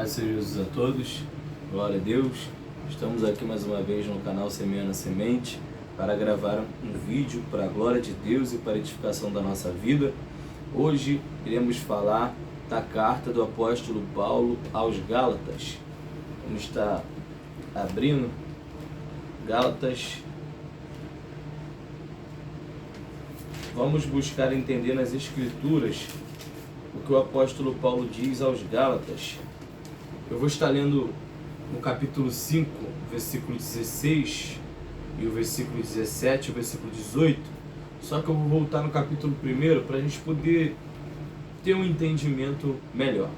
Paz seja Jesus a todos, glória a Deus. Estamos aqui mais uma vez no canal Semeando a Semente para gravar um vídeo para a glória de Deus e para a edificação da nossa vida. Hoje iremos falar da carta do apóstolo Paulo aos Gálatas. Vamos estar abrindo Gálatas. Vamos buscar entender nas Escrituras o que o apóstolo Paulo diz aos Gálatas. Eu vou estar lendo no capítulo 5, versículo 16 e o versículo 17 e o versículo 18. Só que eu vou voltar no capítulo 1 para a gente poder ter um entendimento melhor.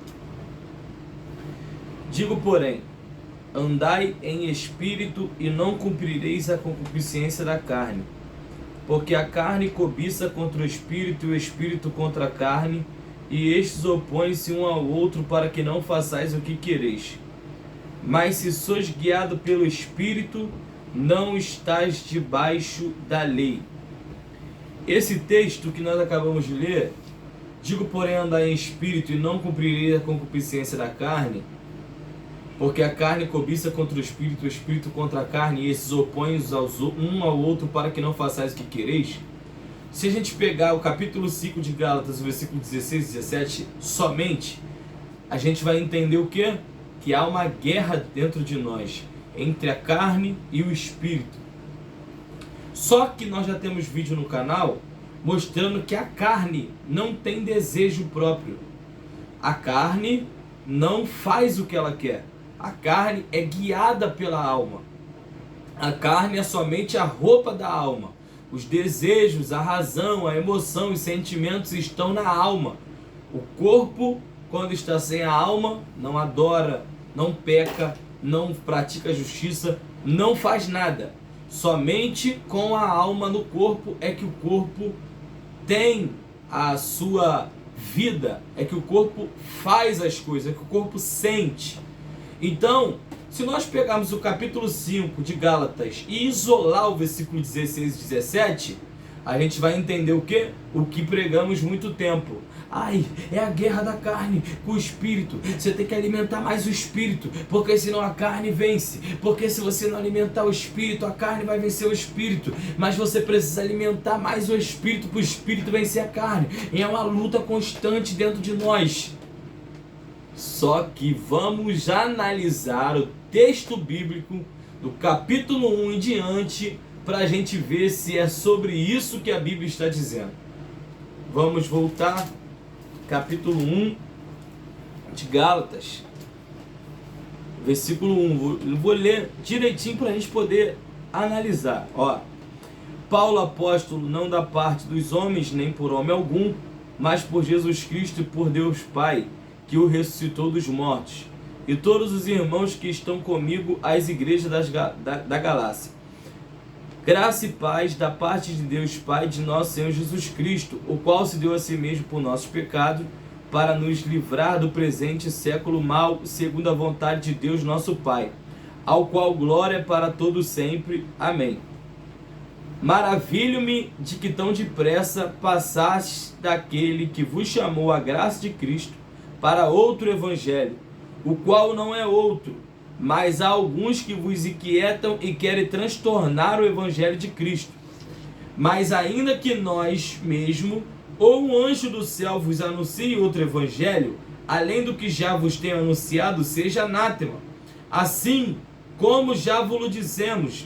Digo, porém, andai em espírito e não cumprireis a concupiscência da carne. Porque a carne cobiça contra o espírito e o espírito contra a carne, e estes opõem-se um ao outro para que não façais o que quereis. Mas se sois guiado pelo Espírito, não estáis debaixo da lei. Esse texto que nós acabamos de ler, digo, porém, andai em espírito e não cumprireis a concupiscência da carne, porque a carne cobiça contra o espírito contra a carne, e esses opõem-se um ao outro para que não façais o que quereis. Se a gente pegar o capítulo 5 de Gálatas, o versículo 16 e 17, somente, a gente vai entender o quê? Que há uma guerra dentro de nós, entre a carne e o espírito. Só que nós já temos vídeo no canal mostrando que a carne não tem desejo próprio. A carne não faz o que ela quer. A carne é guiada pela alma. A carne é somente a roupa da alma. Os desejos, a razão, a emoção e sentimentos estão na alma. O corpo, quando está sem a alma, não adora, não peca, não pratica justiça, não faz nada. Somente com a alma no corpo é que o corpo tem a sua vida, é que o corpo faz as coisas, é que o corpo sente. Então, se nós pegarmos o capítulo 5 de Gálatas e isolar o versículo 16 e 17, a gente vai entender o quê? O que pregamos muito tempo. Ai, é a guerra da carne com o espírito. Você tem que alimentar mais o espírito, porque senão a carne vence. Porque se você não alimentar o espírito, a carne vai vencer o espírito. Mas você precisa alimentar mais o espírito para o espírito vencer a carne. E é uma luta constante dentro de nós. Só que vamos analisar o texto bíblico do capítulo 1 em diante para a gente ver se é sobre isso que a Bíblia está dizendo. Vamos voltar, capítulo 1 de Gálatas, versículo 1. Vou ler direitinho para a gente poder analisar. Ó, Paulo, apóstolo, não da parte dos homens, nem por homem algum, mas por Jesus Cristo e por Deus Pai, que o ressuscitou dos mortos, e todos os irmãos que estão comigo às igrejas da Galácia. Graça e paz da parte de Deus Pai de nosso Senhor Jesus Cristo, o qual se deu a si mesmo por nossos pecados, para nos livrar do presente século mau, segundo a vontade de Deus nosso Pai, ao qual glória para todo sempre. Amém. Maravilho-me de que tão depressa passastes daquele que vos chamou a graça de Cristo para outro evangelho, o qual não é outro, mas há alguns que vos inquietam e querem transtornar o evangelho de Cristo. Mas ainda que nós mesmo, ou um anjo do céu vos anuncie outro evangelho, além do que já vos tenho anunciado, seja anátema. Assim como já vos dizemos,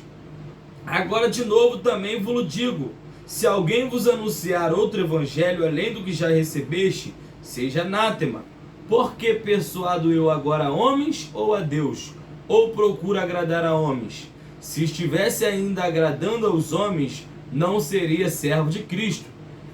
agora de novo também vos digo, se alguém vos anunciar outro evangelho, além do que já recebeste, seja anátema. Por que persuado eu agora a homens ou a Deus? Ou procuro agradar a homens? Se estivesse ainda agradando aos homens, não seria servo de Cristo.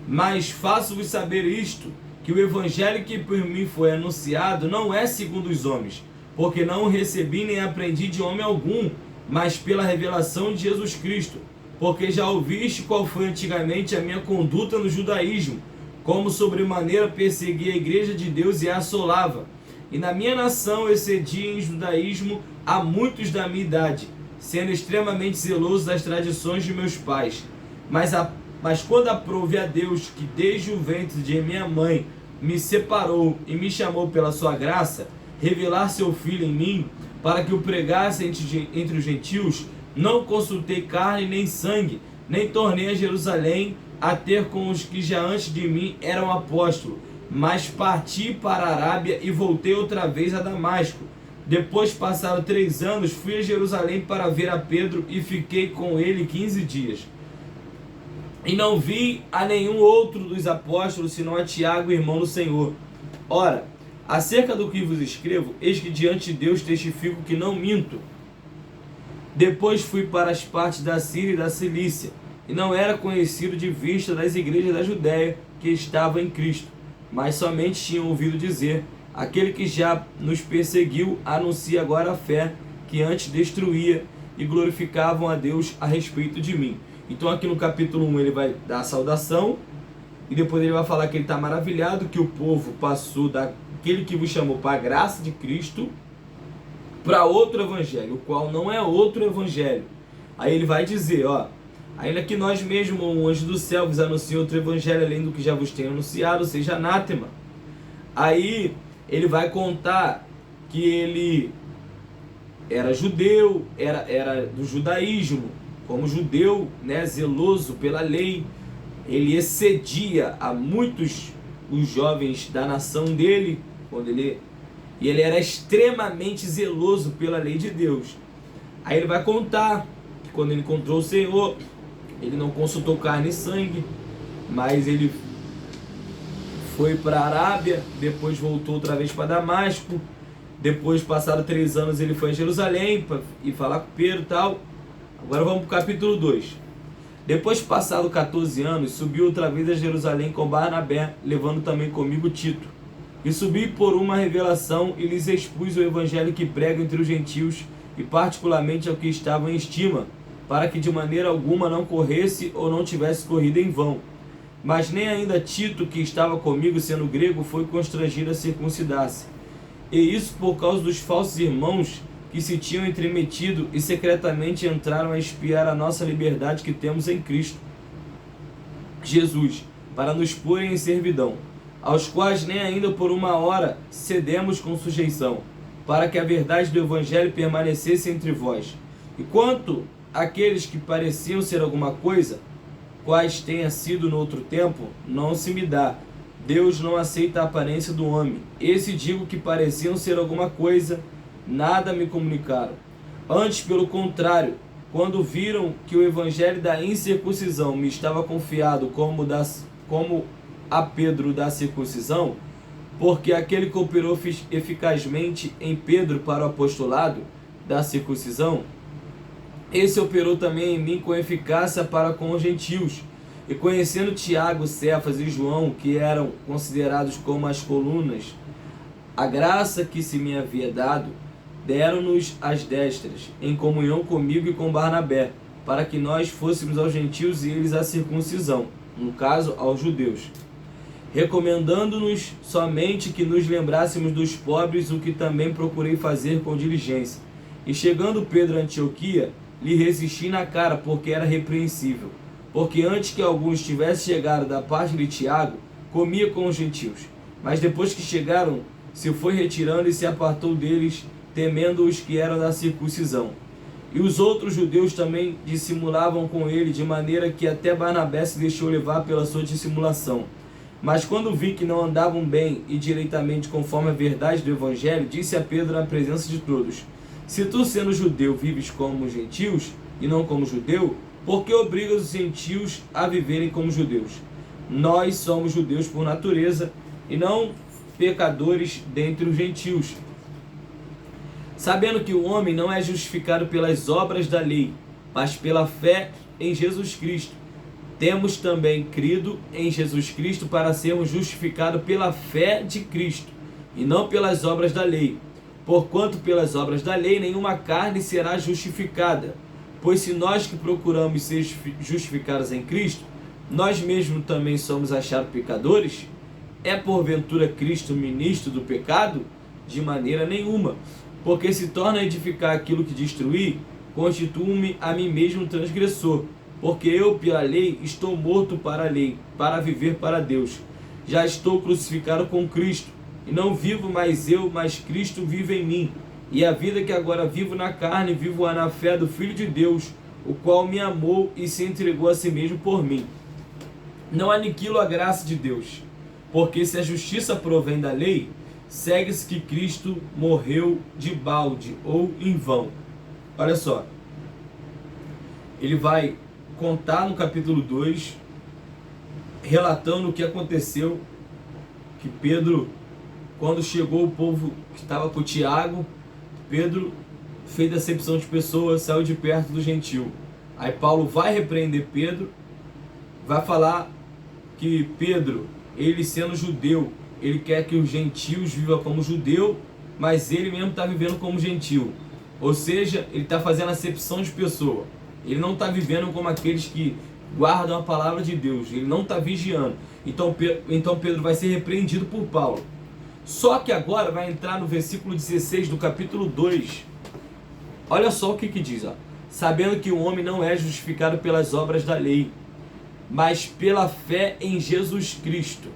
Mas faço-vos saber isto, que o evangelho que por mim foi anunciado não é segundo os homens, porque não o recebi nem aprendi de homem algum, mas pela revelação de Jesus Cristo. Porque já ouviste qual foi antigamente a minha conduta no judaísmo, como sobremaneira persegui a igreja de Deus e a assolava. E na minha nação excedi em judaísmo a muitos da minha idade, sendo extremamente zeloso das tradições de meus pais. Mas quando aprove a Deus, que desde o ventre de minha mãe me separou e me chamou pela sua graça, revelar seu Filho em mim, para que o pregasse entre os gentios, não consultei carne nem sangue, nem tornei a Jerusalém a ter com os que já antes de mim eram apóstolos, mas parti para a Arábia e voltei outra vez a Damasco. Depois passaram 3 anos, fui a Jerusalém para ver a Pedro e fiquei com ele 15 dias. E não vi a nenhum outro dos apóstolos, senão a Tiago, irmão do Senhor. Ora, acerca do que vos escrevo, eis que diante de Deus testifico que não minto. Depois fui para as partes da Síria e da Cilícia, e não era conhecido de vista das igrejas da Judéia que estavam em Cristo, mas somente tinham ouvido dizer: aquele que já nos perseguiu anuncia agora a fé que antes destruía, e glorificavam a Deus a respeito de mim. Então aqui no capítulo 1 ele vai dar a saudação, e depois ele vai falar que ele está maravilhado que o povo passou daquele que vos chamou para a graça de Cristo para outro evangelho, o qual não é outro evangelho. Aí ele vai dizer, ó: ainda que nós mesmos, um anjo do céu, vos anuncie outro evangelho além do que já vos tenho anunciado, seja anátema. Aí ele vai contar que ele era judeu, era do judaísmo, como judeu, né, zeloso pela lei. Ele excedia a muitos os jovens da nação dele, e ele era extremamente zeloso pela lei de Deus. Aí ele vai contar que quando ele encontrou o Senhor, ele não consultou carne e sangue, mas ele foi para a Arábia, depois voltou outra vez para Damasco. Depois, passaram 3 anos, ele foi a Jerusalém para ir falar com Pedro e tal. Agora vamos para o capítulo 2. Depois, passado 14 anos, subi outra vez a Jerusalém com Barnabé, levando também comigo Tito. E subi por uma revelação e lhes expus o evangelho que prego entre os gentios, e particularmente ao que estavam em estima, para que de maneira alguma não corresse ou não tivesse corrido em vão. Mas nem ainda Tito, que estava comigo, sendo grego, foi constrangido a circuncidar-se. E isso por causa dos falsos irmãos que se tinham entremetido e secretamente entraram a espiar a nossa liberdade que temos em Cristo Jesus, para nos porem em servidão, aos quais nem ainda por uma hora cedemos com sujeição, para que a verdade do Evangelho permanecesse entre vós. E quanto àqueles que pareciam ser alguma coisa, quais tenha sido no outro tempo, não se me dá. Deus não aceita a aparência do homem. Esse digo que pareciam ser alguma coisa, nada me comunicaram. Antes, pelo contrário, quando viram que o evangelho da incircuncisão me estava confiado como a Pedro da circuncisão, porque aquele que operou eficazmente em Pedro para o apostolado da circuncisão, esse operou também em mim com eficácia para com os gentios. E conhecendo Tiago, Cefas e João, que eram considerados como as colunas, a graça que se me havia dado, deram-nos as destras, em comunhão comigo e com Barnabé, para que nós fôssemos aos gentios e eles à circuncisão, no caso aos judeus, recomendando-nos somente que nos lembrássemos dos pobres, o que também procurei fazer com diligência. E chegando Pedro a Antioquia, lhe resisti na cara, porque era repreensível. Porque antes que alguns tivessem chegado da parte de Tiago, comia com os gentios. Mas depois que chegaram, se foi retirando e se apartou deles, temendo os que eram da circuncisão. E os outros judeus também dissimulavam com ele, de maneira que até Barnabé se deixou levar pela sua dissimulação. Mas quando vi que não andavam bem e direitamente conforme a verdade do Evangelho, disse a Pedro na presença de todos: se tu, sendo judeu, vives como os gentios e não como judeu, por que obrigas os gentios a viverem como judeus? Nós somos judeus por natureza e não pecadores dentre os gentios, sabendo que o homem não é justificado pelas obras da lei, mas pela fé em Jesus Cristo. Temos também crido em Jesus Cristo para sermos justificados pela fé de Cristo, e não pelas obras da lei. Porquanto pelas obras da lei nenhuma carne será justificada. Pois se nós que procuramos ser justificados em Cristo, nós mesmos também somos achados pecadores, é porventura Cristo ministro do pecado? De maneira nenhuma. Porque se torna a edificar aquilo que destruí, constituo-me a mim mesmo transgressor. Porque eu, pela lei, estou morto para a lei, para viver para Deus. Já estou crucificado com Cristo. E não vivo mais eu, mas Cristo vive em mim. E a vida que agora vivo na carne, vivo-a na fé do Filho de Deus, o qual me amou e se entregou a si mesmo por mim. Não aniquilo a graça de Deus, porque se a justiça provém da lei, segue-se que Cristo morreu de balde ou em vão. Olha só, ele vai contar no capítulo 2, relatando o que aconteceu, que Pedro, quando chegou o povo que estava com Tiago, Pedro fez acepção de pessoas, saiu de perto do gentil. Aí Paulo vai repreender Pedro, vai falar que Pedro, ele sendo judeu, ele quer que os gentios vivam como judeu, mas ele mesmo está vivendo como gentil. Ou seja, ele está fazendo acepção de pessoa. Ele não está vivendo como aqueles que guardam a palavra de Deus. Ele não está vigiando. Então Pedro vai ser repreendido por Paulo. Só que agora vai entrar no versículo 16 do capítulo 2. Olha só o que diz. Ó. Sabendo que o homem não é justificado pelas obras da lei, mas pela fé em Jesus Cristo.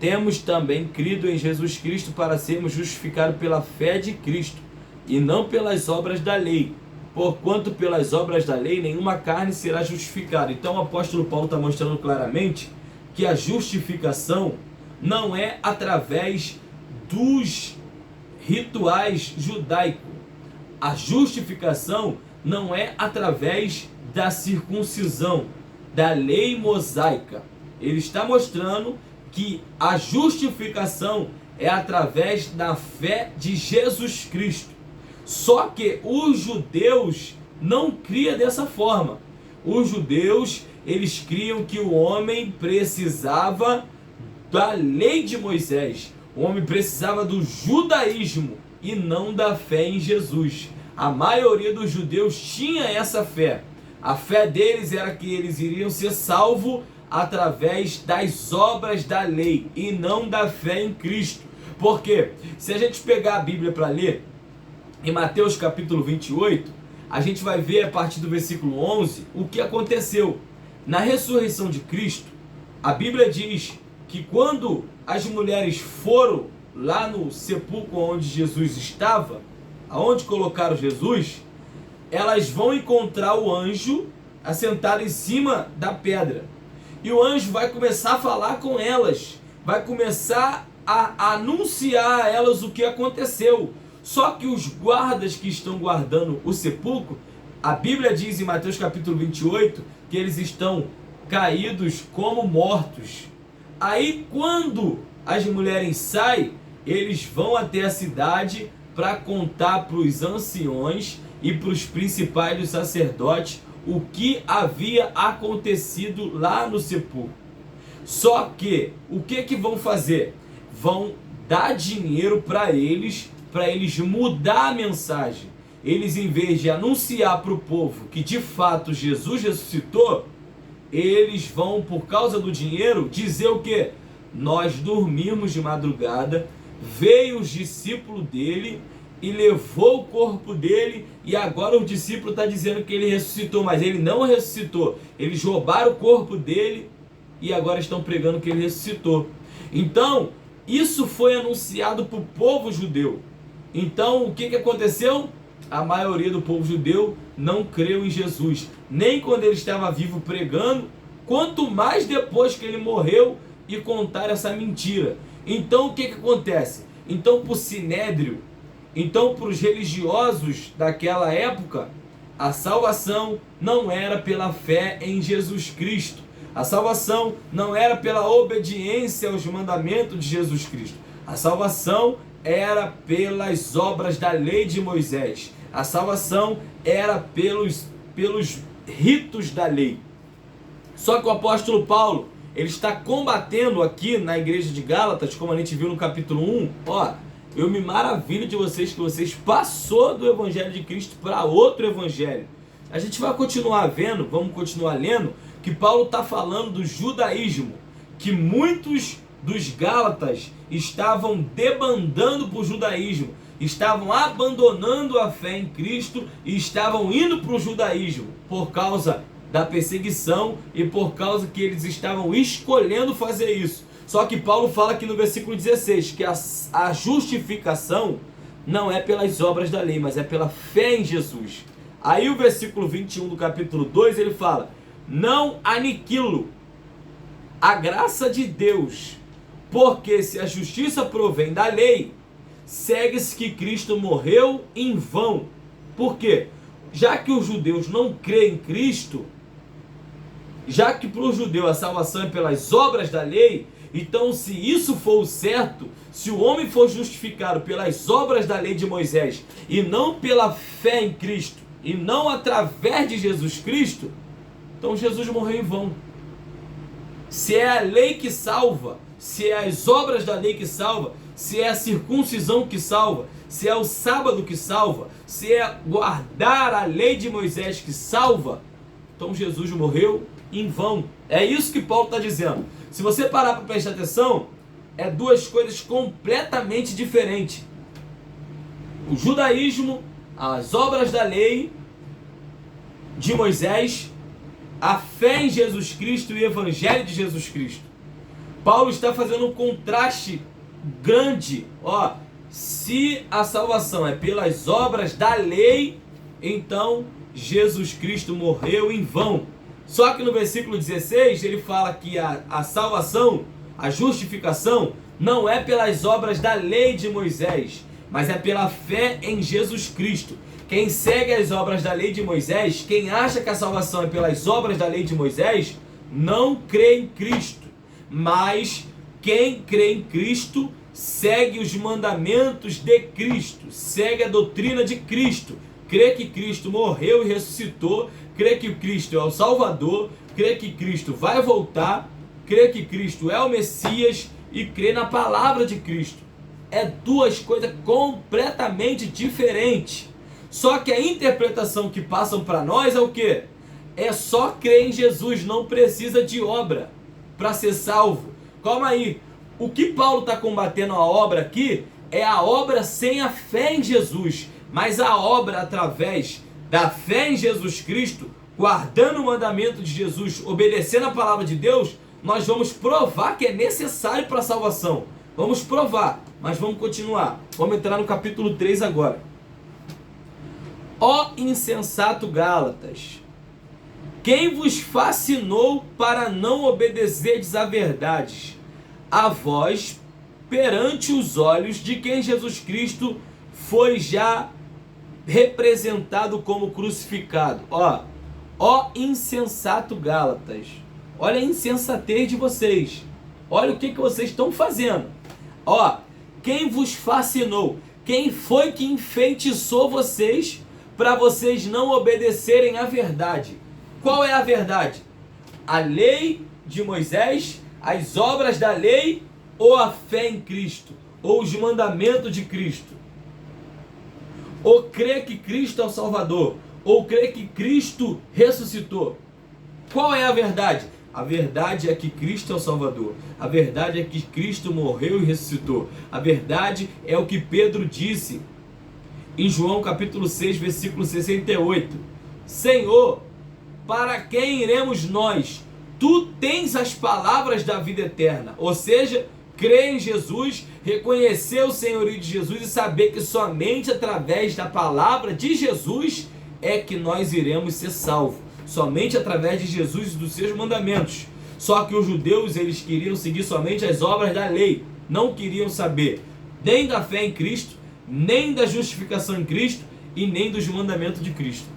Temos também crido em Jesus Cristo para sermos justificados pela fé de Cristo, e não pelas obras da lei. Porquanto pelas obras da lei nenhuma carne será justificada. Então o apóstolo Paulo está mostrando claramente que a justificação não é através dos rituais judaicos. A justificação não é através da circuncisão, da lei mosaica. Ele está mostrando que a justificação é através da fé de Jesus Cristo. Só que os judeus não criam dessa forma. Os judeus, eles criam que o homem precisava da lei de Moisés. O homem precisava do judaísmo e não da fé em Jesus. A maioria dos judeus tinha essa fé. A fé deles era que eles iriam ser salvos através das obras da lei e não da fé em Cristo. Porque se a gente pegar a Bíblia para ler, em Mateus capítulo 28, a gente vai ver a partir do versículo 11 o que aconteceu. Na ressurreição de Cristo, a Bíblia diz que quando as mulheres foram lá no sepulcro onde Jesus estava, aonde colocaram Jesus, elas vão encontrar o anjo assentado em cima da pedra. E o anjo vai começar a falar com elas, vai começar a anunciar a elas o que aconteceu. Só que os guardas que estão guardando o sepulcro, a Bíblia diz em Mateus capítulo 28, que eles estão caídos como mortos. Aí quando as mulheres saem, eles vão até a cidade para contar para os anciões e para os principais dos sacerdotes o que havia acontecido lá no sepulcro. Só que, o que vão fazer? Vão dar dinheiro para eles mudar a mensagem. Eles, em vez de anunciar para o povo que de fato Jesus ressuscitou, eles vão, por causa do dinheiro, dizer o que? Nós dormimos de madrugada, veio os discípulos dele e levou o corpo dele, e agora o discípulo está dizendo que ele ressuscitou, mas ele não ressuscitou. Eles roubaram o corpo dele e agora estão pregando que ele ressuscitou. Então, isso foi anunciado para o povo judeu. Então, o que aconteceu? A maioria do povo judeu não creu em Jesus, nem quando ele estava vivo pregando, quanto mais depois que ele morreu e contaram essa mentira. Então, o que acontece? Então, para o Sinédrio, então para os religiosos daquela época, a salvação não era pela fé em Jesus Cristo. A salvação não era pela obediência aos mandamentos de Jesus Cristo. A salvação era pelas obras da lei de Moisés. A salvação era pelos ritos da lei. Só que o apóstolo Paulo, ele está combatendo aqui na igreja de Gálatas, como a gente viu no capítulo 1, eu me maravilho de vocês, que vocês passou do evangelho de Cristo para outro evangelho. A gente vai continuar vendo, vamos continuar lendo, que Paulo está falando do judaísmo, que muitos dos Gálatas estavam debandando para o judaísmo, estavam abandonando a fé em Cristo e estavam indo para o judaísmo por causa da perseguição e por causa que eles estavam escolhendo fazer isso. Só que Paulo fala aqui no versículo 16 que a justificação não é pelas obras da lei, mas é pela fé em Jesus. Aí o versículo 21 do capítulo 2, ele fala: não aniquilo a graça de Deus, porque se a justiça provém da lei, segue-se que Cristo morreu em vão. Por quê? Já que os judeus não creem em Cristo, já que para o judeu a salvação é pelas obras da lei, então se isso for o certo, se o homem for justificado pelas obras da lei de Moisés e não pela fé em Cristo, e não através de Jesus Cristo, então Jesus morreu em vão. Se é a lei que salva, se é as obras da lei que salva, se é a circuncisão que salva, se é o sábado que salva, se é guardar a lei de Moisés que salva, então Jesus morreu em vão. É isso que Paulo está dizendo. Se você parar para prestar atenção, é duas coisas completamente diferentes. O judaísmo, as obras da lei de Moisés, a fé em Jesus Cristo e o evangelho de Jesus Cristo. Paulo está fazendo um contraste grande. Se a salvação é pelas obras da lei, então Jesus Cristo morreu em vão. Só que no versículo 16 ele fala que a salvação, a justificação, não é pelas obras da lei de Moisés, mas é pela fé em Jesus Cristo. Quem segue as obras da lei de Moisés, quem acha que a salvação é pelas obras da lei de Moisés, não crê em Cristo. Mas quem crê em Cristo segue os mandamentos de Cristo, segue a doutrina de Cristo, crê que Cristo morreu e ressuscitou, crê que Cristo é o Salvador, crê que Cristo vai voltar, crê que Cristo é o Messias e crê na palavra de Cristo. É duas coisas completamente diferentes. Só que a interpretação que passam para nós é o quê? É só crer em Jesus, não precisa de obra para ser salvo. Calma aí, o que Paulo está combatendo a obra aqui é a obra sem a fé em Jesus, mas a obra através da fé em Jesus Cristo, guardando o mandamento de Jesus, obedecendo a palavra de Deus, nós vamos provar que é necessário para a salvação. Vamos provar, mas vamos continuar. Vamos entrar no capítulo 3 agora. Ó insensato Gálatas, quem vos fascinou para não obedecerdes à verdade? A vós, perante os olhos de quem Jesus Cristo foi já representado como crucificado. Ó insensato Gálatas, olha a insensatez de vocês, olha o que vocês estão fazendo. Quem vos fascinou, quem foi que enfeitiçou vocês para vocês não obedecerem à verdade? Qual é a verdade? A lei de Moisés, as obras da lei, ou a fé em Cristo, ou os mandamentos de Cristo? Ou crer que Cristo é o Salvador, ou crer que Cristo ressuscitou? Qual é a verdade? A verdade é que Cristo é o Salvador. A verdade é que Cristo morreu e ressuscitou. A verdade é o que Pedro disse em João capítulo 6, versículo 68. Senhor, para quem iremos nós? Tu tens as palavras da vida eterna. Ou seja, crer em Jesus, reconhecer o senhorio de Jesus e saber que somente através da palavra de Jesus é que nós iremos ser salvos. Somente através de Jesus e dos seus mandamentos. Só que os judeus, eles queriam seguir somente as obras da lei. Não queriam saber nem da fé em Cristo, nem da justificação em Cristo e nem dos mandamentos de Cristo.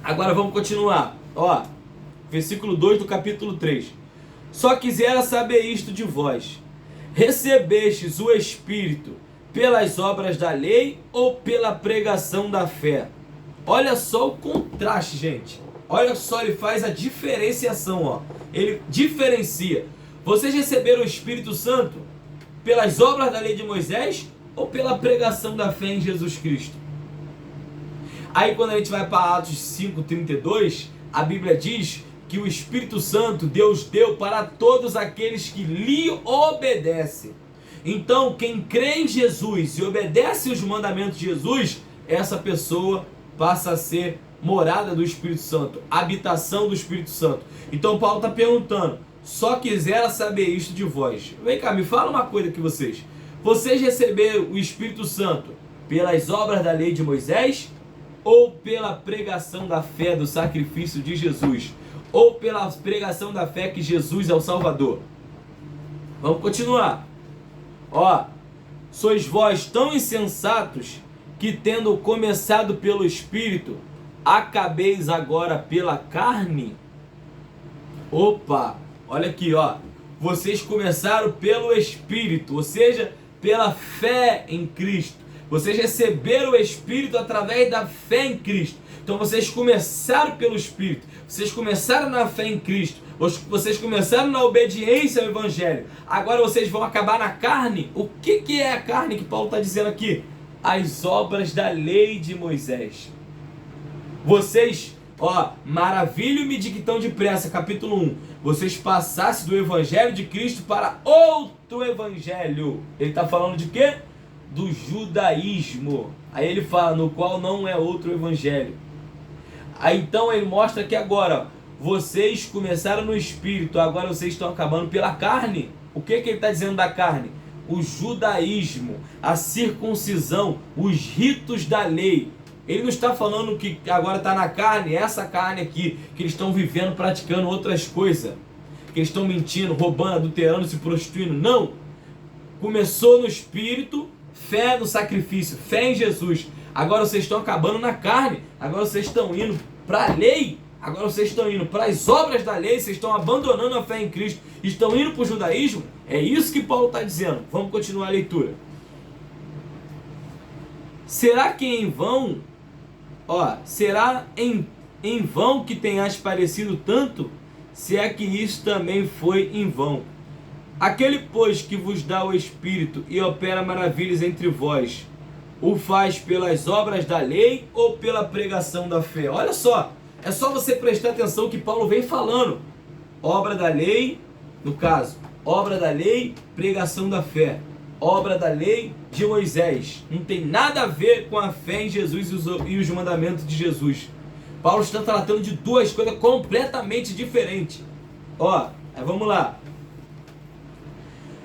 Agora vamos continuar. Versículo 2 do capítulo 3. Só quisera saber isto de vós: recebestes o Espírito pelas obras da lei ou pela pregação da fé? Olha só o contraste, gente. Olha só, ele faz a diferenciação. Ele diferencia. Vocês receberam o Espírito Santo pelas obras da lei de Moisés ou pela pregação da fé em Jesus Cristo? Aí quando a gente vai para Atos 5:32, a Bíblia diz que o Espírito Santo Deus deu para todos aqueles que lhe obedecem. Então quem crê em Jesus e obedece os mandamentos de Jesus, essa pessoa passa a ser morada do Espírito Santo, habitação do Espírito Santo. Então Paulo está perguntando: só quisera saber isto de vós. Vem cá, me fala uma coisa aqui vocês. Vocês receberam o Espírito Santo pelas obras da lei de Moisés ou pela pregação da fé do sacrifício de Jesus? Ou pela pregação da fé que Jesus é o Salvador? Vamos continuar. Ó, sois vós tão insensatos que, tendo começado pelo Espírito, acabeis agora pela carne? Opa, olha aqui, ó. Vocês começaram pelo Espírito, ou seja, pela fé em Cristo. Vocês receberam o Espírito através da fé em Cristo. Então vocês começaram pelo Espírito. Vocês começaram na fé em Cristo. Vocês começaram na obediência ao Evangelho. Agora vocês vão acabar na carne. O que é a carne que Paulo está dizendo aqui? As obras da lei de Moisés. Vocês, ó, maravilho-me de que tão depressa, capítulo 1. Vocês passassem do Evangelho de Cristo para outro Evangelho. Ele está falando de quê? Do judaísmo. Aí ele fala, no qual não é outro Evangelho. Aí então ele mostra que agora, vocês começaram no Espírito, agora vocês estão acabando pela carne. O que ele está dizendo da carne? O judaísmo, a circuncisão, os ritos da lei. Ele não está falando que agora está na carne, essa carne aqui, que eles estão vivendo, praticando outras coisas. Que eles estão mentindo, roubando, adulterando, se prostituindo. Não! Começou no Espírito, fé no sacrifício, fé em Jesus. Agora vocês estão acabando na carne, agora vocês estão indo para a lei, agora vocês estão indo para as obras da lei, vocês estão abandonando a fé em Cristo, estão indo para o judaísmo. É isso que Paulo está dizendo. Vamos continuar a leitura. Será que em vão, será em vão que tenhas parecido tanto? Se é que isso também foi em vão. Aquele, pois, que vos dá o Espírito e opera maravilhas entre vós, o faz pelas obras da lei ou pela pregação da fé? Olha só, é só você prestar atenção que Paulo vem falando. Obra da lei, no caso, obra da lei, pregação da fé. Obra da lei de Moisés. Não tem nada a ver com a fé em Jesus e os mandamentos de Jesus. Paulo está tratando de duas coisas completamente diferentes. Vamos lá.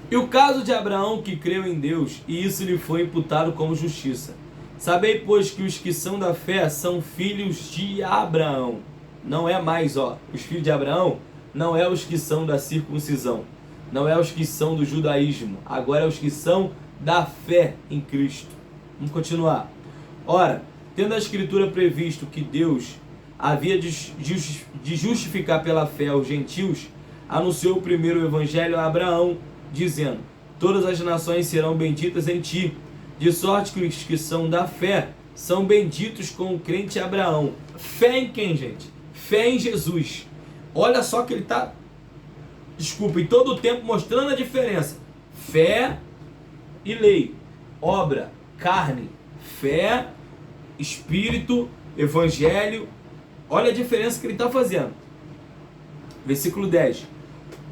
E o caso de Abraão, que creu em Deus, e isso lhe foi imputado como justiça. Sabei, pois, que os que são da fé são filhos de Abraão. Não é mais, os filhos de Abraão, não é os que são da circuncisão, não é os que são do judaísmo, agora é os que são da fé em Cristo. Vamos continuar. Ora, tendo a Escritura previsto que Deus havia de justificar pela fé aos gentios, anunciou o primeiro evangelho a Abraão, dizendo: todas as nações serão benditas em ti, de sorte que os que são da fé são benditos com o crente Abraão. Fé em quem, gente? Fé em Jesus. Olha só que ele está, em todo o tempo mostrando a diferença. Fé e lei. Obra, carne. Fé, Espírito, Evangelho. Olha a diferença que ele está fazendo. Versículo 10.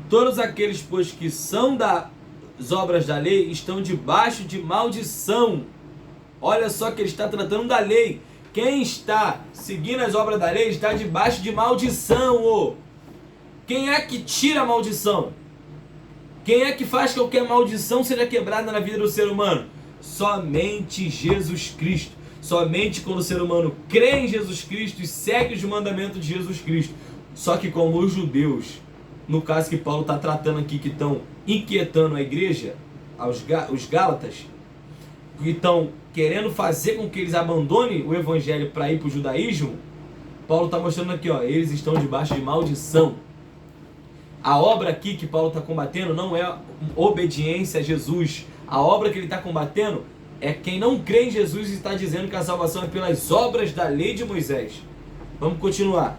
Todos aqueles, pois, que são das obras da lei, estão debaixo de maldição. Olha só que ele está tratando da lei. Quem está seguindo as obras da lei está debaixo de maldição. Quem é que tira a maldição? Quem é que faz que qualquer maldição seja quebrada na vida do ser humano? Somente Jesus Cristo. Somente quando o ser humano crê em Jesus Cristo e segue os mandamentos de Jesus Cristo. Só que como os judeus, no caso que Paulo está tratando aqui, que estão inquietando a igreja, os Gálatas, que estão querendo fazer com que eles abandonem o evangelho para ir para o judaísmo, Paulo está mostrando aqui, eles estão debaixo de maldição. A obra aqui que Paulo está combatendo não é obediência a Jesus. A obra que ele está combatendo é quem não crê em Jesus e está dizendo que a salvação é pelas obras da lei de Moisés. Vamos continuar.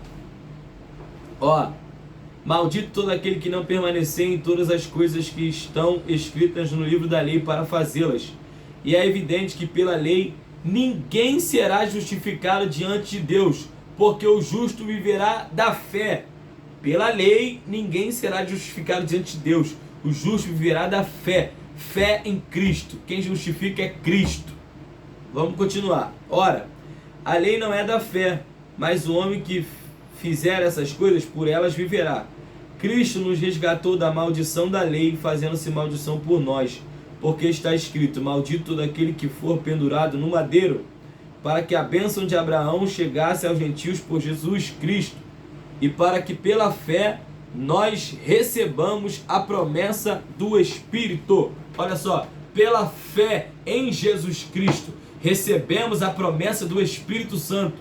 Maldito todo aquele que não permanecer em todas as coisas que estão escritas no livro da lei para fazê-las. E é evidente que pela lei ninguém será justificado diante de Deus, porque o justo viverá da fé. Pela lei ninguém será justificado diante de Deus, o justo viverá da fé. Fé em Cristo. Quem justifica é Cristo. Vamos continuar. Ora, a lei não é da fé, mas o homem que fizer essas coisas, por elas viverá. Cristo nos resgatou da maldição da lei, fazendo-se maldição por nós, porque está escrito: maldito todo aquele que for pendurado no madeiro, para que a bênção de Abraão chegasse aos gentios por Jesus Cristo, e para que pela fé nós recebamos a promessa do Espírito. Olha só, pela fé em Jesus Cristo, recebemos a promessa do Espírito Santo.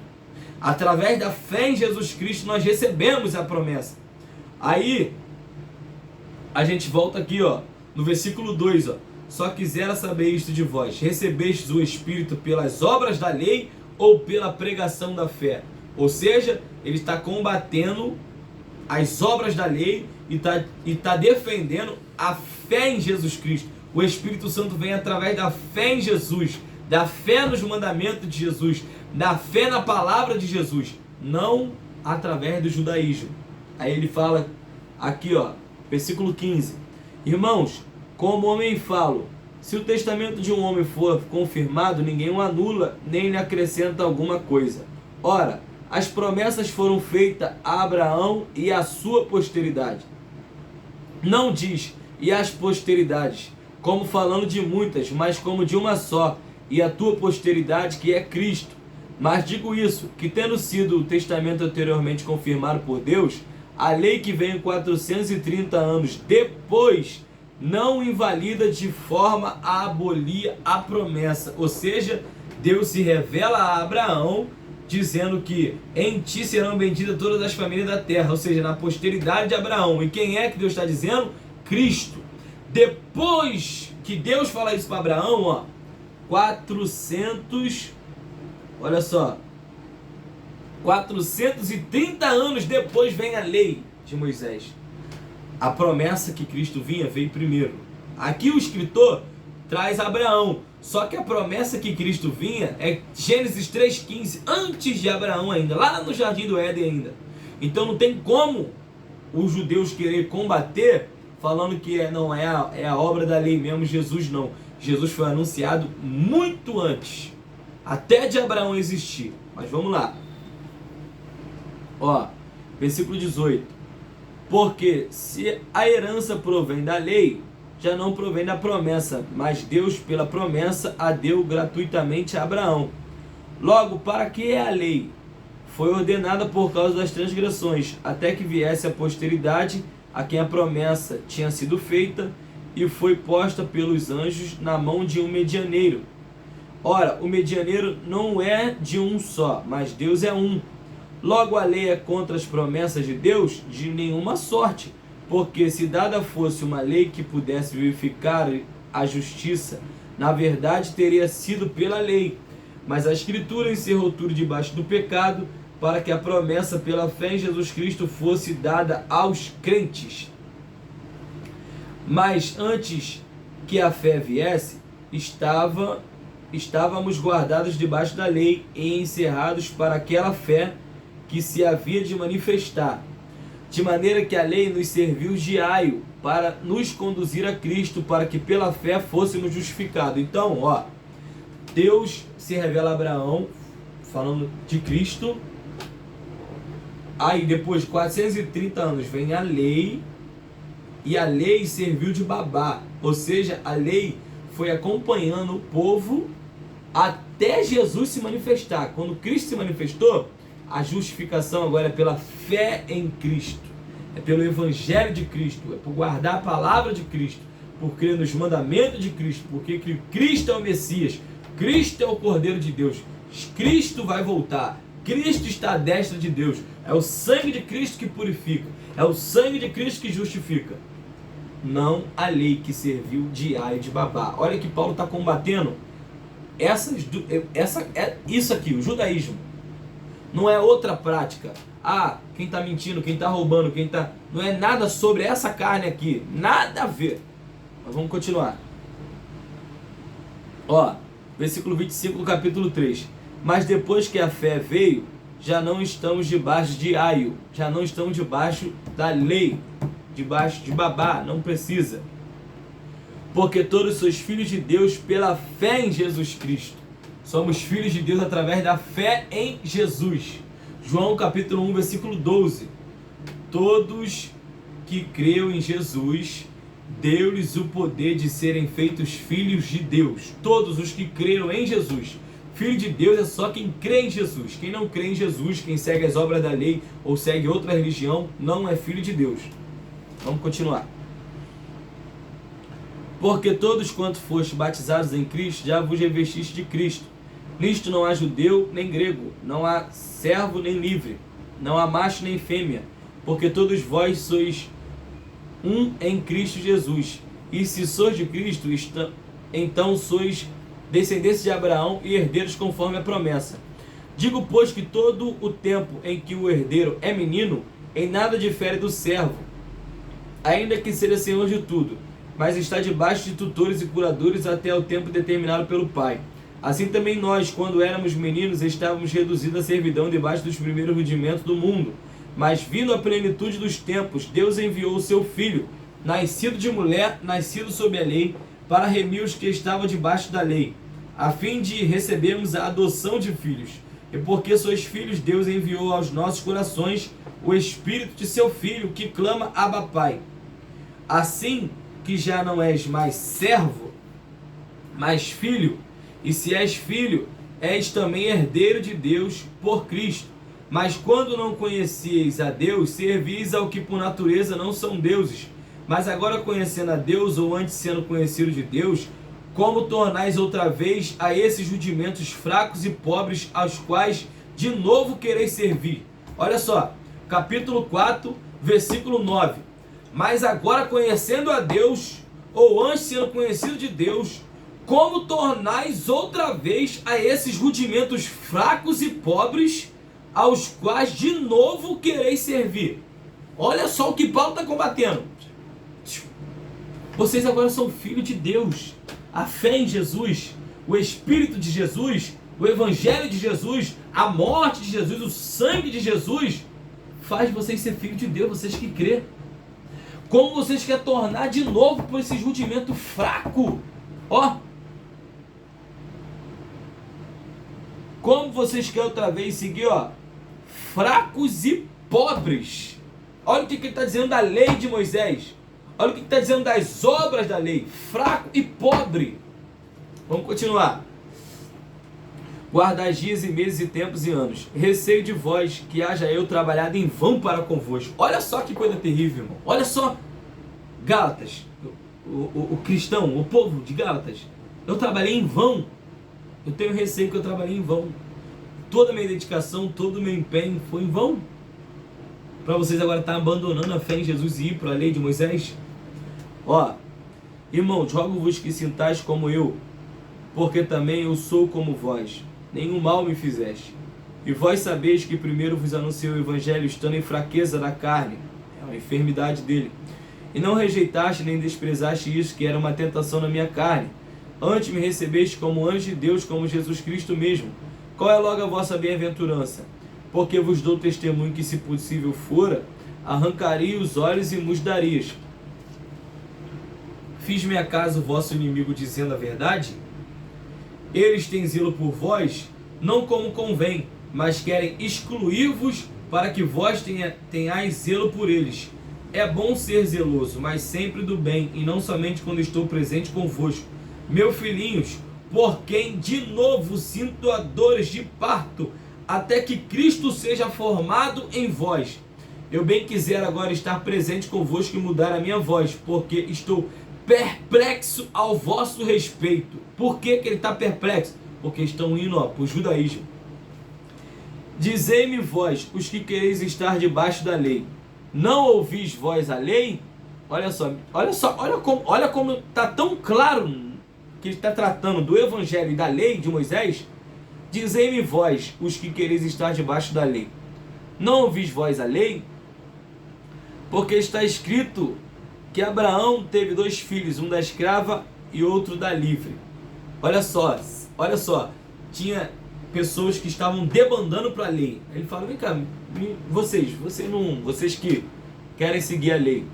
Através da fé em Jesus Cristo, nós recebemos a promessa. Aí, a gente volta aqui, ó, no versículo 2, ó. Só quisera saber isto de vós: recebestes o Espírito pelas obras da lei ou pela pregação da fé? Ou seja, ele está combatendo as obras da lei e tá defendendo a fé em Jesus Cristo. O Espírito Santo vem através da fé em Jesus, da fé nos mandamentos de Jesus, da fé na palavra de Jesus, não através do judaísmo. Aí ele fala aqui, ó, versículo 15: irmãos, como homem falo, se o testamento de um homem for confirmado, ninguém o anula, nem lhe acrescenta alguma coisa. Ora, as promessas foram feitas a Abraão e à sua posteridade. Não diz, e as posteridades, como falando de muitas, mas como de uma só, e a tua posteridade, que é Cristo. Mas digo isso, que tendo sido o testamento anteriormente confirmado por Deus, a lei que veio 430 anos depois não invalida de forma a abolir a promessa. Ou seja, Deus se revela a Abraão dizendo que em ti serão benditas todas as famílias da terra, ou seja, na posteridade de Abraão. E quem é que Deus está dizendo? Cristo. Depois que Deus fala isso para Abraão, ó, 430 anos depois vem a lei de Moisés. A promessa que Cristo vinha veio primeiro. Aqui o escritor traz Abraão, só que a promessa que Cristo vinha é Gênesis 3,15, antes de Abraão ainda, lá no Jardim do Éden ainda. Então não tem como os judeus querer combater falando que não é a obra da lei mesmo. Jesus não. Jesus foi anunciado muito antes, até de Abraão existir. Mas vamos lá. Ó, versículo 18. Porque se a herança provém da lei, já não provém da promessa, mas Deus pela promessa a deu gratuitamente a Abraão. Logo, para que é a lei? Foi ordenada por causa das transgressões, até que viesse a posteridade a quem a promessa tinha sido feita, e foi posta pelos anjos na mão de um medianeiro. Ora, o medianeiro não é de um só, mas Deus é um. Logo, a lei é contra as promessas de Deus? De nenhuma sorte, porque se dada fosse uma lei que pudesse verificar a justiça, na verdade teria sido pela lei. Mas a Escritura encerrou tudo debaixo do pecado, para que a promessa pela fé em Jesus Cristo fosse dada aos crentes. Mas antes que a fé viesse, estávamos guardados debaixo da lei e encerrados para aquela fé que se havia de manifestar, de maneira que a lei nos serviu de aio para nos conduzir a Cristo, para que pela fé fôssemos justificados. Então, ó, Deus se revela a Abraão, falando de Cristo. Aí depois de 430 anos vem a lei, e a lei serviu de babá, ou seja, a lei foi acompanhando o povo até Jesus se manifestar. Quando Cristo se manifestou, a justificação agora é pela fé em Cristo, é pelo Evangelho de Cristo, é por guardar a palavra de Cristo, por crer nos mandamentos de Cristo, porque Cristo é o Messias, Cristo é o Cordeiro de Deus, Cristo vai voltar, Cristo está à destra de Deus, é o sangue de Cristo que purifica, é o sangue de Cristo que justifica, não a lei que serviu de aio e de babá. Olha que Paulo está combatendo isso aqui, o judaísmo. Não é outra prática. Ah, quem está mentindo, quem está roubando, quem está... Não é nada sobre essa carne aqui. Nada a ver. Mas vamos continuar. Ó, versículo 25 do capítulo 3. Mas depois que a fé veio, já não estamos debaixo de aio. Já não estamos debaixo da lei. Debaixo de babá. Não precisa. Porque todos sois filhos de Deus pela fé em Jesus Cristo. Somos filhos de Deus através da fé em Jesus. João capítulo 1, versículo 12. Todos que creu em Jesus, deu-lhes o poder de serem feitos filhos de Deus. Todos os que creram em Jesus. Filho de Deus é só quem crê em Jesus. Quem não crê em Jesus, quem segue as obras da lei ou segue outra religião, não é filho de Deus. Vamos continuar. Porque todos quanto foste batizados em Cristo, já vos revestiste de Cristo. Nisto não há judeu nem grego, não há servo nem livre, não há macho nem fêmea, porque todos vós sois um em Cristo Jesus. E se sois de Cristo, então sois descendentes de Abraão e herdeiros conforme a promessa. Digo, pois, que todo o tempo em que o herdeiro é menino, em nada difere do servo, ainda que seja senhor de tudo, mas está debaixo de tutores e curadores até o tempo determinado pelo Pai. Assim também nós, quando éramos meninos, estávamos reduzidos à servidão debaixo dos primeiros rudimentos do mundo. Mas vindo a plenitude dos tempos, Deus enviou o seu Filho, nascido de mulher, nascido sob a lei, para remir os que estavam debaixo da lei, a fim de recebermos a adoção de filhos. E porque sois filhos, Deus enviou aos nossos corações o Espírito de seu Filho, que clama: Abba, Pai. Assim que já não és mais servo, mas filho, e se és filho, és também herdeiro de Deus por Cristo. Mas quando não conhecieis a Deus, servis ao que por natureza não são deuses. Mas agora conhecendo a Deus, ou antes sendo conhecido de Deus, como tornais outra vez a esses rudimentos fracos e pobres, aos quais de novo quereis servir? Olha só, capítulo 4, versículo 9. Mas agora conhecendo a Deus, ou antes sendo conhecido de Deus, como tornais outra vez a esses rudimentos fracos e pobres, aos quais de novo quereis servir? Olha só o que Paulo está combatendo. Vocês agora são filhos de Deus. A fé em Jesus, o Espírito de Jesus, o Evangelho de Jesus, a morte de Jesus, o sangue de Jesus, faz vocês ser filhos de Deus, vocês que crê. Como vocês querem tornar de novo por esse rudimento fraco? Ó. Como vocês querem outra vez seguir, ó, fracos e pobres. Olha o que ele está dizendo da lei de Moisés. Olha o que ele está dizendo das obras da lei. Fraco e pobre. Vamos continuar. Guardai dias e meses e tempos e anos. Receio de vós que haja eu trabalhado em vão para convosco. Olha só que coisa terrível, irmão. Olha só. Gálatas, o cristão, o povo de Gálatas. Eu trabalhei em vão. Eu tenho receio que eu trabalhei em vão. Toda a minha dedicação, todo o meu empenho foi em vão. Para vocês agora estar abandonando a fé em Jesus e ir para a lei de Moisés. Ó, irmãos, rogo-vos que sintais como eu, porque também eu sou como vós. Nenhum mal me fizeste. E vós sabeis que primeiro vos anunciei o Evangelho estando em fraqueza da carne, é uma enfermidade dele. E não rejeitaste nem desprezaste isso, que era uma tentação na minha carne. Antes me recebeste como anjo de Deus, como Jesus Cristo mesmo. Qual é logo a vossa bem-aventurança? Porque vos dou testemunho que, se possível fora, arrancaria os olhos e vos darias. Fiz-me acaso vosso inimigo dizendo a verdade? Eles têm zelo por vós, não como convém, mas querem excluir-vos para que vós tenhais zelo por eles. É bom ser zeloso, mas sempre do bem, e não somente quando estou presente convosco. Meus filhinhos, por quem de novo sinto dores de parto, até que Cristo seja formado em vós. Eu bem quisera agora estar presente convosco e mudar a minha voz, porque estou perplexo ao vosso respeito. Por que ele está perplexo? Porque estão indo para o judaísmo. Dizei-me vós, os que quereis estar debaixo da lei, não ouvis vós a lei? Olha como está tão claro que ele está tratando do Evangelho e da lei de Moisés. Dizei-me vós, os que quereis estar debaixo da lei, não ouvis vós a lei? Porque está escrito que Abraão teve 2 filhos, um da escrava e outro da livre. Olha só, tinha pessoas que estavam debandando para a lei. Ele fala: vem cá, vocês que querem seguir a lei.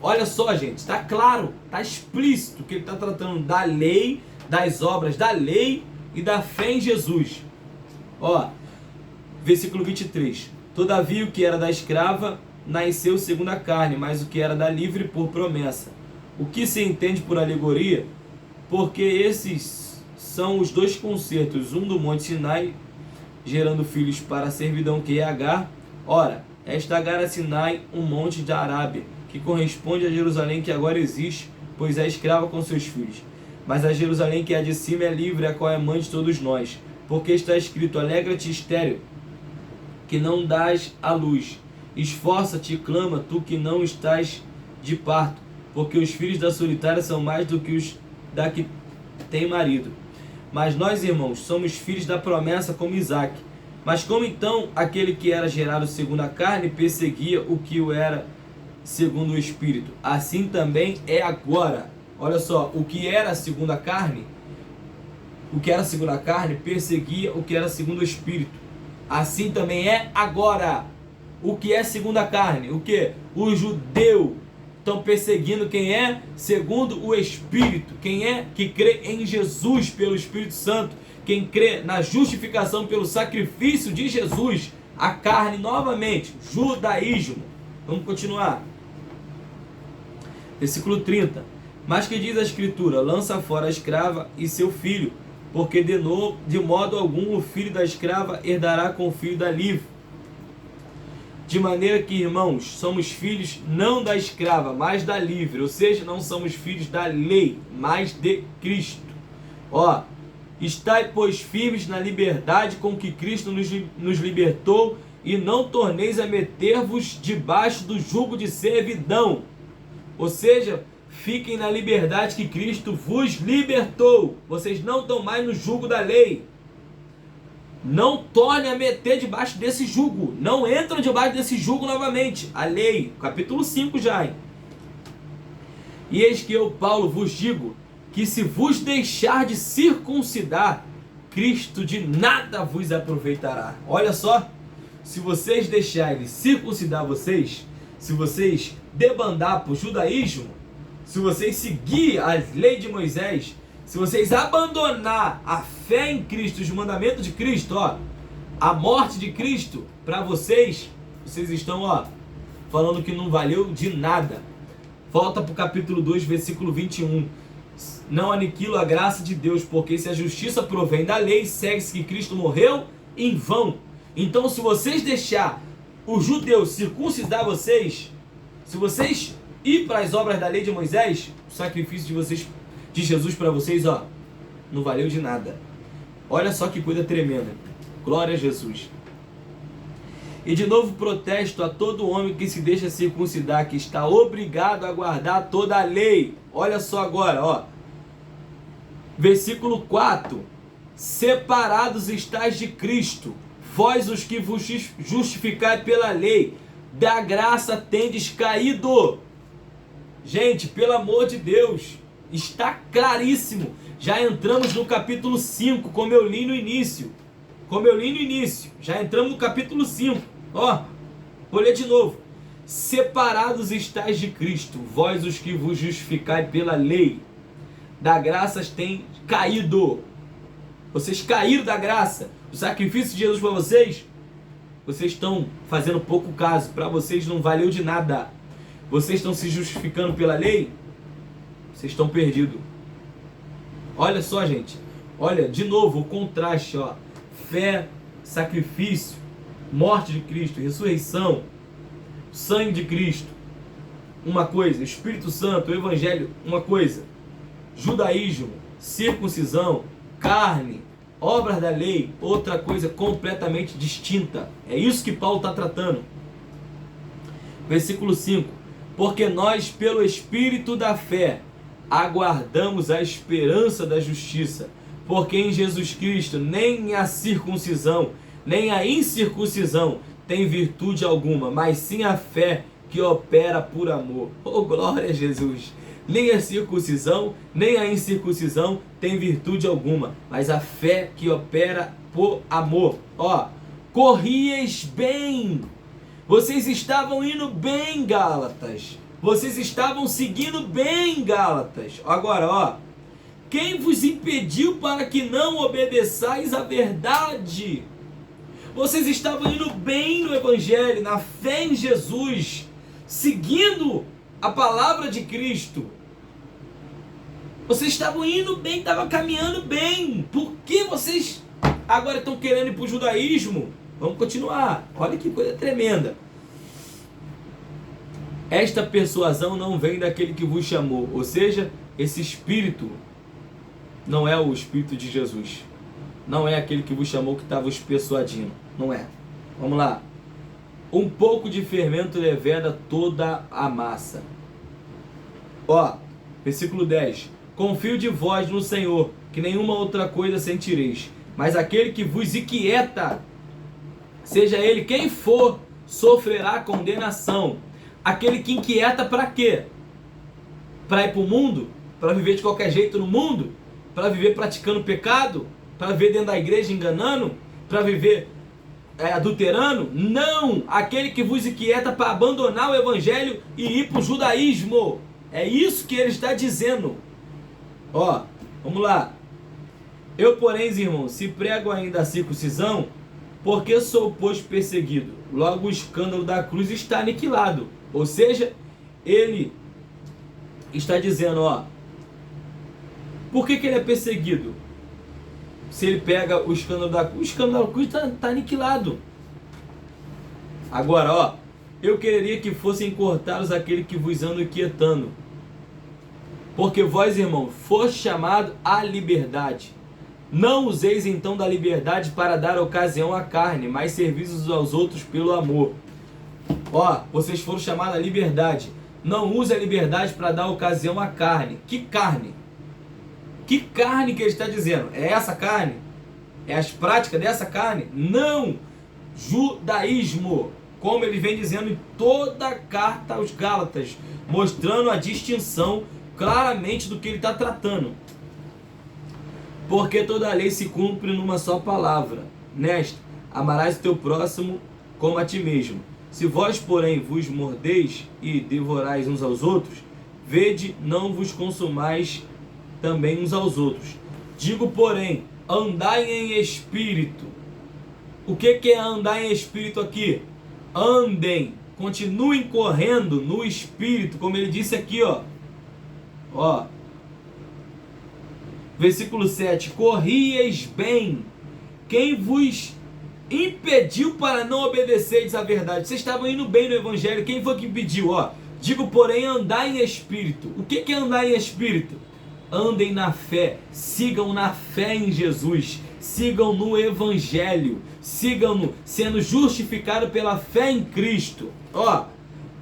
Olha só, gente, está claro, está explícito que ele está tratando da lei, das obras da lei e da fé em Jesus. Ó, versículo 23. Todavia o que era da escrava nasceu segundo a carne, mas o que era da livre por promessa. O que se entende por alegoria? Porque esses são os dois concertos, um do Monte Sinai, gerando filhos para a servidão, que é Agar. Ora, esta Agar é Sinai, um monte da Arábia, que corresponde a Jerusalém que agora existe, pois é escrava com seus filhos. Mas a Jerusalém que é de cima é livre, a qual é mãe de todos nós. Porque está escrito: alegra-te, estéril, que não dás à luz. Esforça-te e clama, tu que não estás de parto, porque os filhos da solitária são mais do que os da que tem marido. Mas nós, irmãos, somos filhos da promessa como Isaque. Mas como então aquele que era gerado segundo a carne perseguia o que o era segundo o Espírito, assim também é agora. Olha só, o que era segundo a carne, perseguia o que era segundo o Espírito. Assim também é agora. O que é segundo a carne? O que? O judeu estão perseguindo quem é segundo o Espírito. Quem é que crê em Jesus pelo Espírito Santo. Quem crê na justificação pelo sacrifício de Jesus. A carne novamente, judaísmo. Vamos continuar. Versículo 30. Mas que diz a Escritura: lança fora a escrava e seu filho, porque de modo algum o filho da escrava herdará com o filho da livre. De maneira que, irmãos, somos filhos não da escrava, mas da livre. Ou seja, não somos filhos da lei, mas de Cristo. Ó, estai, pois, firmes na liberdade com que Cristo nos libertou, e não torneis a meter-vos debaixo do jugo de servidão. Ou seja, fiquem na liberdade que Cristo vos libertou. Vocês não estão mais no jugo da lei. Não tornem a meter debaixo desse jugo. Não entram debaixo desse jugo novamente. A lei, capítulo 5 já. Hein? E eis que eu, Paulo, vos digo que se vos deixar de circuncidar, Cristo de nada vos aproveitará. Olha só, se vocês deixarem de circuncidar vocês, se vocês debandar para o judaísmo, se vocês seguir a lei de Moisés, se vocês abandonar a fé em Cristo, os mandamentos de Cristo, ó, a morte de Cristo, para vocês estão, ó, falando que não valeu de nada. Volta para o capítulo 2, versículo 21. Não aniquila a graça de Deus, porque se a justiça provém da lei, segue-se que Cristo morreu em vão. Então, se vocês deixar os judeus circuncidar vocês, se vocês ir para as obras da lei de Moisés, o sacrifício de vocês, de Jesus para vocês, ó, não valeu de nada. Olha só que coisa tremenda. Glória a Jesus. E de novo protesto a todo homem que se deixa circuncidar, que está obrigado a guardar toda a lei. Olha só agora, ó. Versículo 4. Separados estáis de Cristo, vós os que vos justificai pela lei, da graça tendes caído. Gente, pelo amor de Deus, está claríssimo. Já entramos no capítulo 5, como eu li no início. Já entramos no capítulo 5. Ó, vou ler de novo. Separados estáis de Cristo, vós os que vos justificai pela lei, da graça tem caído. Vocês caíram da graça. O sacrifício de Jesus para vocês estão fazendo pouco caso. Para vocês não valeu de nada. Vocês estão se justificando pela lei, vocês estão perdidos. Olha só, gente. Olha, de novo, o contraste, ó. Fé, sacrifício, morte de Cristo, ressurreição, sangue de Cristo, uma coisa. Espírito Santo, o Evangelho, uma coisa. Judaísmo, circuncisão, carne, obras da lei, outra coisa completamente distinta. É isso que Paulo está tratando. Versículo 5. Porque nós, pelo Espírito da fé, aguardamos a esperança da justiça. Porque em Jesus Cristo nem a circuncisão, nem a incircuncisão tem virtude alguma, mas sim a fé que opera por amor. Oh, glória a Jesus! Nem a circuncisão, nem a incircuncisão tem virtude alguma, mas a fé que opera por amor. Ó, corrieis bem. Vocês estavam indo bem, Gálatas. Vocês estavam seguindo bem, Gálatas. Agora, ó. Quem vos impediu para que não obedeçais à verdade? Vocês estavam indo bem no Evangelho, na fé em Jesus, seguindo a palavra de Cristo. Vocês estavam indo bem, estavam caminhando bem. Por que vocês agora estão querendo ir para o judaísmo? Vamos continuar. Olha que coisa tremenda. Esta persuasão não vem daquele que vos chamou. Ou seja, esse espírito não é o espírito de Jesus. Não é aquele que vos chamou que está vos persuadindo. Não é. Vamos lá. Um pouco de fermento leveda toda a massa. Ó, versículo 10. Confio de vós no Senhor, que nenhuma outra coisa sentireis. Mas aquele que vos inquieta, seja ele quem for, sofrerá condenação. Aquele que inquieta para quê? Para ir para o mundo? Para viver de qualquer jeito no mundo? Para viver praticando pecado? Para viver dentro da igreja enganando? Para viver adulterando? Não! Aquele que vos inquieta para abandonar o evangelho e ir para o judaísmo. É isso que ele está dizendo. Ó, vamos lá. Eu, porém, irmãos, se prego ainda a circuncisão, porque sou, pois, perseguido. Logo o escândalo da cruz está aniquilado. Ou seja, ele está dizendo, ó, por que ele é perseguido? Se ele pega o escândalo da cruz, o escândalo da cruz está aniquilado. Agora, ó, eu quereria que fossem cortados aquele que vos andam inquietando. Porque vós, irmão, foste chamado à liberdade. Não useis então da liberdade para dar ocasião à carne, mas servis uns aos outros pelo amor. Ó, vocês foram chamados à liberdade. Não use a liberdade para dar ocasião à carne. Que carne? Que carne que ele está dizendo? É essa carne? É as práticas dessa carne? Não! Judaísmo, como ele vem dizendo em toda a carta aos Gálatas, mostrando a distinção claramente do que ele está tratando. Porque toda a lei se cumpre numa só palavra. Nesta, amarás o teu próximo como a ti mesmo. Se vós, porém, vos mordeis e devorais uns aos outros, vede, não vos consumais também uns aos outros. Digo, porém, andai em espírito. O que é andar em espírito aqui? Andem, continuem correndo no espírito, como ele disse aqui, ó. Ó, versículo 7. Corrieis bem. Quem vos impediu para não obedecerdes à verdade? Vocês estavam indo bem no evangelho. Quem foi que impediu? Ó, digo, porém, andar em espírito. O que é andar em espírito? Andem na fé. Sigam na fé em Jesus. Sigam no evangelho. Sigam-no sendo justificado pela fé em Cristo. Ó,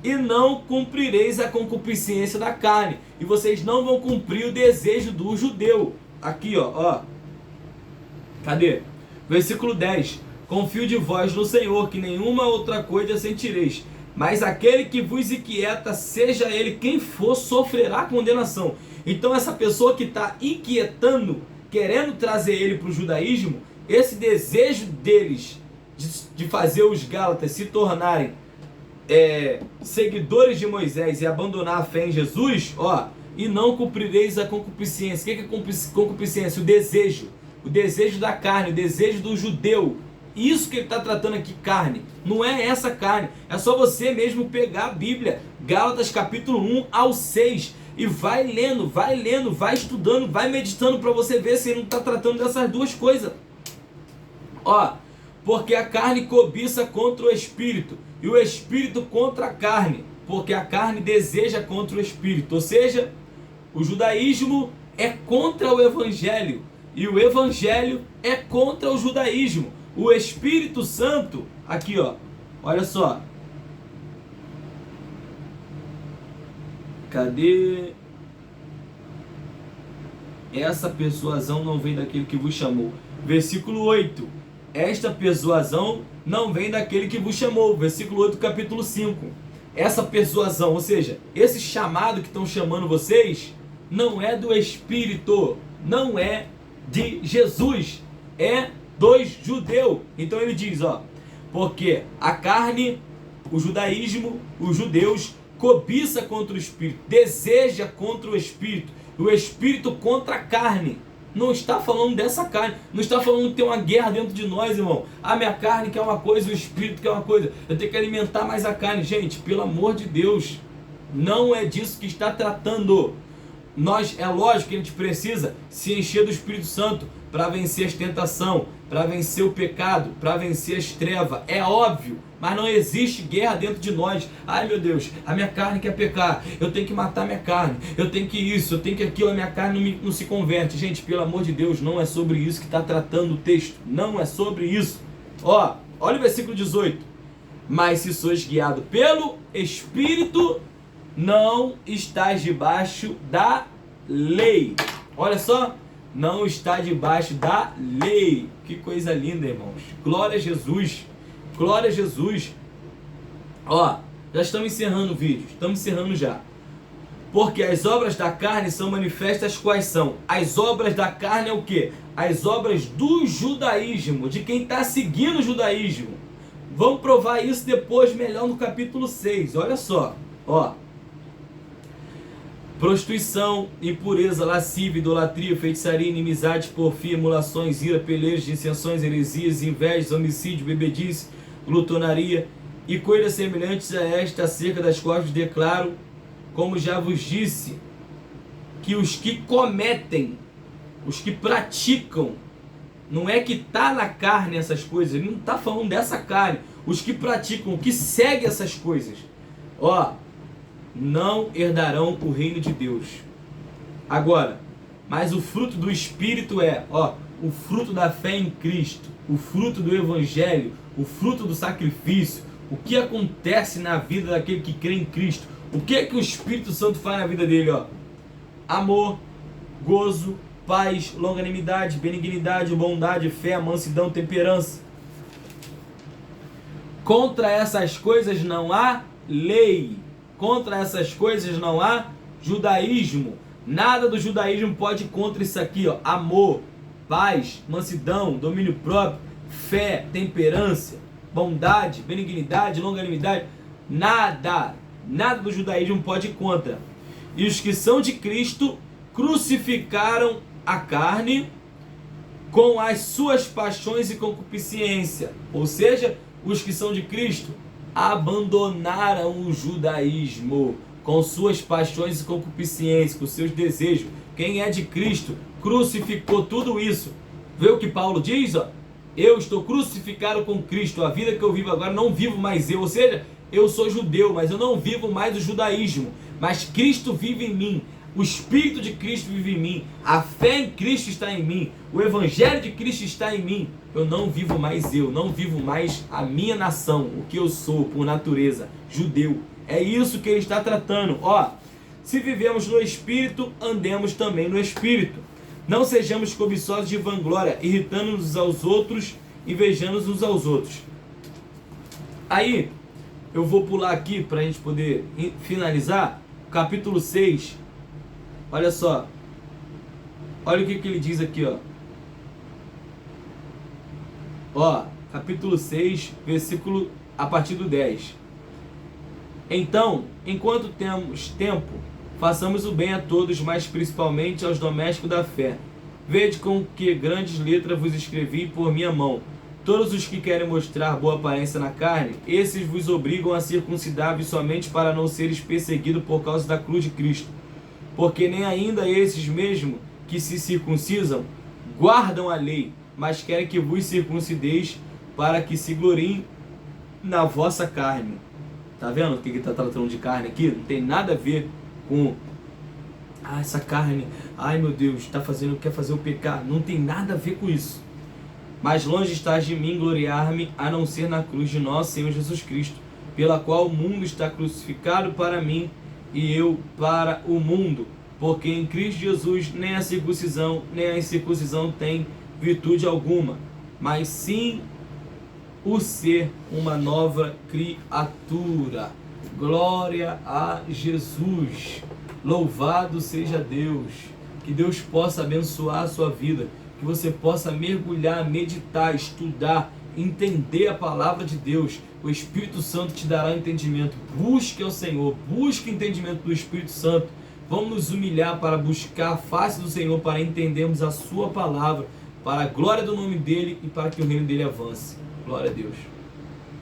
e não cumprireis a concupiscência da carne. E vocês não vão cumprir o desejo do judeu. Aqui, ó. Cadê? Versículo 10. Confio de vós no Senhor, que nenhuma outra coisa sentireis. Mas aquele que vos inquieta, seja ele quem for, sofrerá condenação. Então essa pessoa que está inquietando, querendo trazer ele para o judaísmo, esse desejo deles de fazer os Gálatas se tornarem seguidores de Moisés e abandonar a fé em Jesus, ó, e não cumprireis a concupiscência. O que é concupiscência? O desejo da carne, o desejo do judeu. Isso que ele está tratando aqui, carne. Não é essa carne. É só você mesmo pegar a Bíblia, Gálatas capítulo 1 ao 6, e vai lendo, vai estudando, vai meditando para você ver se ele não está tratando dessas duas coisas. Ó, porque a carne cobiça contra o espírito, e o espírito contra a carne, porque a carne deseja contra o espírito. Ou seja, o judaísmo é contra o evangelho, e o evangelho é contra o judaísmo. O Espírito Santo, aqui ó, olha só. Cadê? Essa persuasão não vem daquele que vos chamou. Versículo 8. Esta persuasão não vem daquele que vos chamou. Versículo 8 do capítulo 5. Essa persuasão, ou seja, esse chamado que estão chamando vocês, não é do Espírito, não é de Jesus, é dos judeus. Então ele diz, ó, porque a carne, o judaísmo, os judeus cobiça contra o espírito, deseja contra o espírito contra a carne. Não está falando dessa carne. Não está falando que tem uma guerra dentro de nós, irmão. A minha carne quer uma coisa, o espírito quer uma coisa. Eu tenho que alimentar mais a carne. Gente, pelo amor de Deus, não é disso que está tratando. É lógico que a gente precisa se encher do Espírito Santo para vencer as tentações, para vencer o pecado, para vencer as trevas. É óbvio, mas não existe guerra dentro de nós. Ai meu Deus, a minha carne quer pecar, eu tenho que matar minha carne, eu tenho que isso, eu tenho que aquilo, a minha carne não se converte. Gente, pelo amor de Deus, não é sobre isso que está tratando o texto. Não é sobre isso. Olha o versículo 18. Mas se sois guiado pelo Espírito, não estás debaixo da lei. Olha só, não está debaixo da lei. Que coisa linda, irmãos. Glória a Jesus. Glória a Jesus. Já estamos encerrando o vídeo. Estamos encerrando já. Porque as obras da carne são manifestas quais são? As obras da carne é o quê? As obras do judaísmo, de quem está seguindo o judaísmo. Vamos provar isso depois melhor no capítulo 6. Olha só. Prostituição, impureza, lascívia, idolatria, feitiçaria, inimizade, porfia, emulações, ira, pelejas, dissensões, heresias, invejas, homicídio, bebedice, glutonaria e coisas semelhantes a esta, acerca das quais vos declaro, como já vos disse, que os que cometem, os que praticam, não é que está na carne essas coisas, ele não está falando dessa carne, os que praticam, que seguem essas coisas, não herdarão o reino de Deus. Agora, mas o fruto do Espírito o fruto da fé em Cristo, o fruto do Evangelho, o fruto do sacrifício, o que acontece na vida daquele que crê em Cristo, o que é que o Espírito Santo faz na vida dele, amor, gozo, paz, longanimidade, benignidade, bondade, fé, mansidão, temperança. Contra essas coisas não há lei. Contra essas coisas não há judaísmo. Nada do judaísmo pode ir contra isso aqui, amor, paz, mansidão, domínio próprio, fé, temperança, bondade, benignidade, longanimidade. Nada do judaísmo pode ir contra. E os que são de Cristo crucificaram a carne com as suas paixões e concupiscência. Ou seja, os que são de Cristo abandonaram o judaísmo com suas paixões e concupiscências, com seus desejos. Quem é de Cristo crucificou tudo isso. Vê o que Paulo diz? Eu estou crucificado com Cristo. A vida que eu vivo agora não vivo mais eu. Ou seja, eu sou judeu, mas eu não vivo mais o judaísmo. Mas Cristo vive em mim. O Espírito de Cristo vive em mim. A fé em Cristo está em mim. O Evangelho de Cristo está em mim. Eu não vivo mais eu. Não vivo mais a minha nação. O que eu sou por natureza. Judeu. É isso que ele está tratando. Se vivemos no Espírito, andemos também no Espírito. Não sejamos cobiçosos de vanglória, irritando-nos aos outros, invejando-nos uns aos outros. Aí, eu vou pular aqui para a gente poder finalizar. Capítulo 6. Olha só. Olha o que ele diz aqui, capítulo 6, versículo a partir do 10. Então, enquanto temos tempo, façamos o bem a todos, mas principalmente aos domésticos da fé. Vede com que grandes letras vos escrevi por minha mão. Todos os que querem mostrar boa aparência na carne, esses vos obrigam a circuncidar-vos somente para não seres perseguidos por causa da cruz de Cristo. Porque nem ainda esses mesmo que se circuncisam guardam a lei, mas querem que vos circuncideis para que se gloriem na vossa carne. Tá vendo o que ele está tratando de carne aqui? Não tem nada a ver com essa carne, ai meu Deus, quer fazer o pecado. Não tem nada a ver com isso. Mas longe estás de mim gloriar-me, a não ser na cruz de nosso Senhor Jesus Cristo, pela qual o mundo está crucificado para mim e eu para o mundo. Porque em Cristo Jesus nem a circuncisão nem a incircuncisão tem virtude alguma, mas sim o ser uma nova criatura. Glória a Jesus. Louvado seja Deus. Que Deus possa abençoar a sua vida. Que você possa mergulhar, meditar, estudar, entender a palavra de Deus. O Espírito Santo te dará entendimento. Busque ao Senhor. Busque entendimento do Espírito Santo. Vamos nos humilhar para buscar a face do Senhor, para entendermos a sua palavra, para a glória do nome dele e para que o reino dele avance. Glória a Deus.